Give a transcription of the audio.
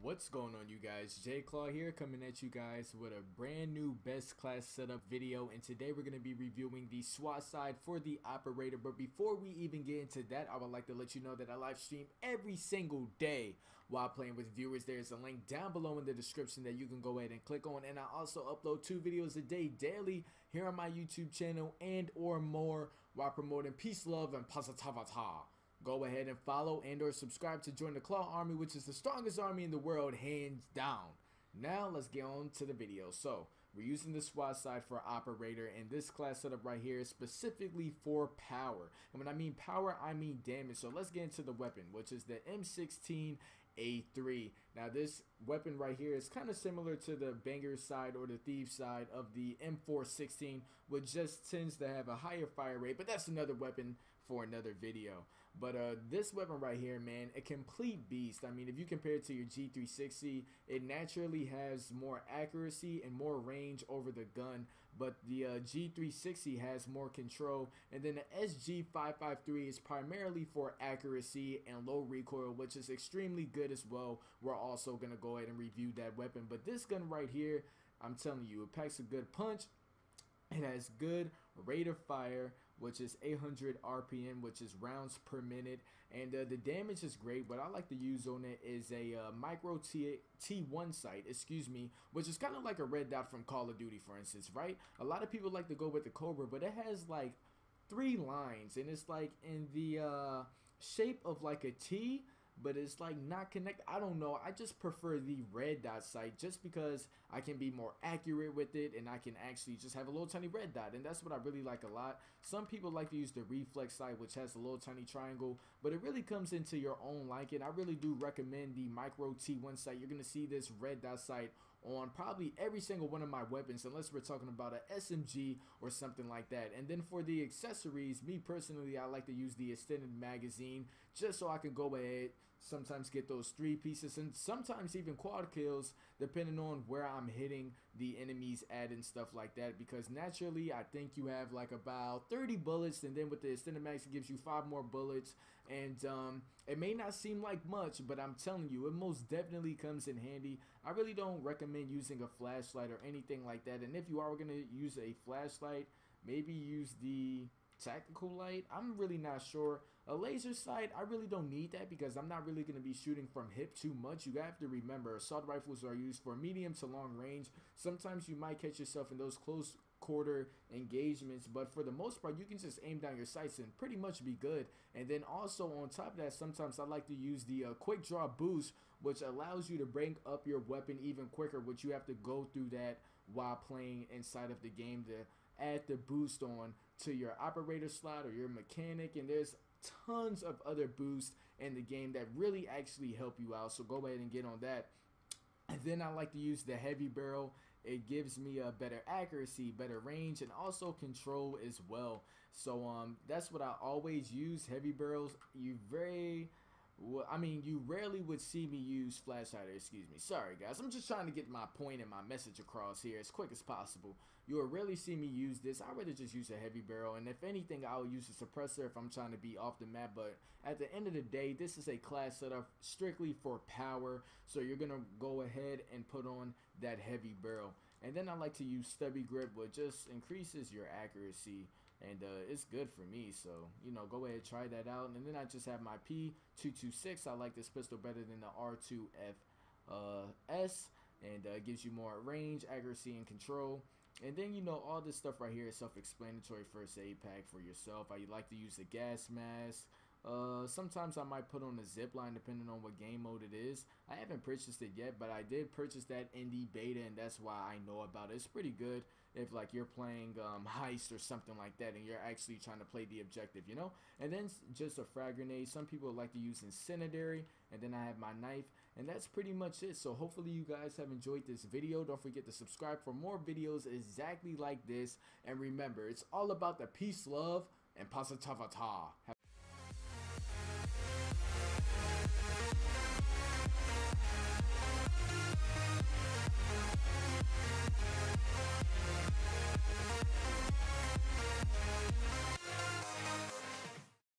What's going on, you guys? J Claw here, coming at you guys with a brand new best class setup video, and today we're going to be reviewing the SWAT side for the operator. But before we even get into that, I would like to let you know that I live stream every single day while playing with viewers. There's a link down below in the description that you can go ahead and click on, and I also upload 2 videos a day daily here on my YouTube channel and or more while promoting peace, love, and positivity. Go ahead and follow and or subscribe to join the Claw Army, which is the strongest army in the world, hands down. Now let's get on to the video. So we're using the SWAT side for operator, and this class setup right here is specifically for power. And when I mean power, I mean damage. So let's get into the weapon, which is the M16A3. Now this weapon right here is kind of similar to the banger side or the thief side of the M416, which just tends to have a higher fire rate, but that's another weapon for another video. But this weapon right here, man, a complete beast. I mean, if you compare it to your G360, it naturally has more accuracy and more range over the gun, but the G360 has more control, and then the SG553 is primarily for accuracy and low recoil, which is extremely good as well. We're also gonna go ahead and review that weapon. But this gun right here, I'm telling you, it packs a good punch. It has good rate of fire, which is 800 RPM, which is rounds per minute, and the damage is great. What I like to use on it is a micro T1 sight, which is kind of like a red dot from Call of Duty, for instance, right? A lot of people like to go with the Cobra, but it has like 3 lines, and it's like in the shape of like a T, but it's like not connected. I don't know, I just prefer the red dot sight just because I can be more accurate with it, and I can actually just have a little tiny red dot, and that's what I really like a lot. Some people like to use the reflex sight, which has a little tiny triangle, but it really comes into your own liking. I really do recommend the micro T1 sight. You're gonna see this red dot sight on probably every single one of my weapons, unless we're talking about an SMG or something like that. And then for the accessories, me personally, I like to use the extended magazine just so I can go ahead, sometimes get those 3 pieces and sometimes even quad kills, depending on where I'm hitting the enemies at and stuff like that, because naturally I think you have like about 30 bullets, and then with the extended mag, it gives you 5 more bullets. And it may not seem like much, but I'm telling you, it most definitely comes in handy. I really don't recommend using a flashlight or anything like that, and if you are going to use a flashlight, maybe use the tactical light. I'm really not sure. A laser sight, I really don't need that because I'm not really going to be shooting from hip too much. You have to remember, assault rifles are used for medium to long range. Sometimes you might catch yourself in those close quarter engagements, but for the most part you can just aim down your sights and pretty much be good. And then also on top of that, sometimes I like to use the quick draw boost, which allows you to bring up your weapon even quicker, which you have to go through that while playing inside of the game to add the boost on to your operator slot or your mechanic. And there's tons of other boosts in the game that really actually help you out, so go ahead and get on that. And then I like to use the heavy barrel. It gives me a better accuracy, better range, and also control as well. So that's what I always use, heavy barrels. You rarely would see me use flashlight, sorry guys, I'm just trying to get my point and my message across here as quick as possible. You will rarely see me use this. I'd rather just use a heavy barrel, and if anything I'll use a suppressor if I'm trying to be off the map. But at the end of the day, this is a class setup strictly for power, so you're gonna go ahead and put on that heavy barrel. And then I like to use stubby grip, which just increases your accuracy, and it's good for me, so you know, go ahead, try that out. And then I just have my P226. I like this pistol better than the R2FS, and it gives you more range, accuracy, and control. And then, you know, all this stuff right here is self-explanatory. First aid pack for yourself. I like to use the gas mask. Sometimes I might put on a zip line depending on what game mode it is. I haven't purchased it yet, but I did purchase that in the beta, and that's why I know about it. It's pretty good if like you're playing heist or something like that, and you're actually trying to play the objective, you know. And then just a frag grenade. Some people like to use incendiary. And then I have my knife, and that's pretty much it. So hopefully you guys have enjoyed this video. Don't forget to subscribe for more videos exactly like this, and remember, it's all about the peace, love, and positivity.